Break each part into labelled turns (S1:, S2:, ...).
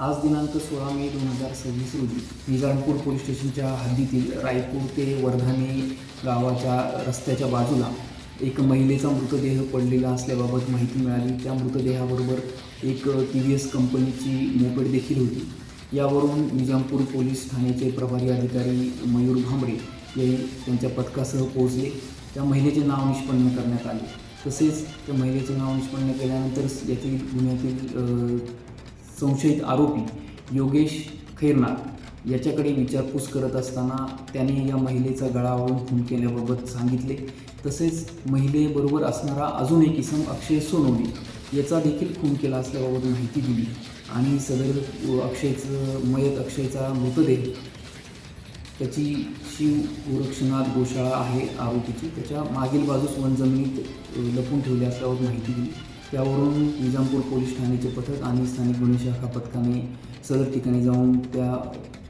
S1: आज दिनांक 16 मे 2026 रोजी निजामपूर पोलीस स्टेशनच्या हद्दीतील रायपूर ते वर्धाने गावाच्या रस्त्याच्या बाजूला एक महिलेचा मृतदेह पडलेला असल्याबाबत माहिती मिळाली। त्या मृतदेहाबरोबर एक TVS कंपनीची मोपेड देखील होती। यावरून निजामपूर पोलीस ठाण्याचे प्रभारी अधिकारी मयूर भांबरे हे त्यांच्या पथकासह पोहोचले। त्या महिलेचे नाव निष्पन्न करण्यात आले। तसेच त्या महिलेचे नाव निष्पन्न केल्यानंतर यातील गुन्ह्यातील संशयित आरोपी योगेश खैरनार याच्याकडे विचारपूस करत असताना त्याने या महिलेचा गळा आवळून खून केल्याबाबत सांगितले। तसेच महिलेबरोबर असणारा अजून एक इसम अक्षय सोनवणे याचा देखील खून केला असल्याबाबत माहिती दिली आणि सदर अक्षयचा मृतदेह त्याची शिव गोरक्षनाथ गोशाळा आहे आरोपीची, त्याच्या मागील बाजूस वनजमिनीत लपून ठेवले असल्याबाबत माहिती दिली। त्यावरून निजामपूर पोलीस ठाण्याचे पथक आणि स्थानिक गुन्हे शाखा पथकाने सदर ठिकाणी जाऊन त्या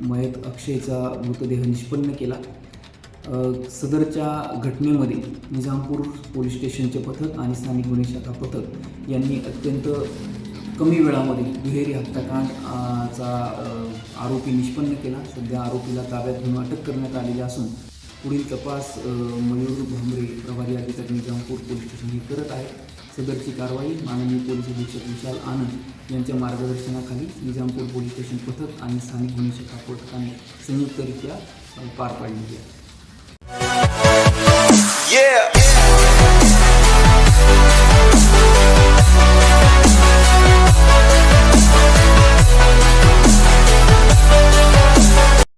S1: मयत अक्षयचा मृतदेह निष्पन्न केला। सदरच्या घटनेमध्ये निजामपूर पोलीस स्टेशनचे पथक आणि स्थानिक गुन्हे शाखा पथक यांनी अत्यंत कमी वेळामध्ये दुहेरी हत्याकांडचा आरोपी निष्पन्न केला। सध्या आरोपीला ताब्यात घेऊन अटक करण्यात आलेली असून पुढील तपास मयूर भांबरे प्रभारी अधिकारी निजामपूर पोलीस स्टेशन हे करत आहे। सदरची कारवाई माननीय पोलीस अधीक्षक विशाल आनंद यांच्या मार्गदर्शनाखाली निजामपूर पोलीस स्टेशन पथक आणि स्थानिक गुन्हे शाखा पथकाने संयुक्तरित्या पार पाडली आहे।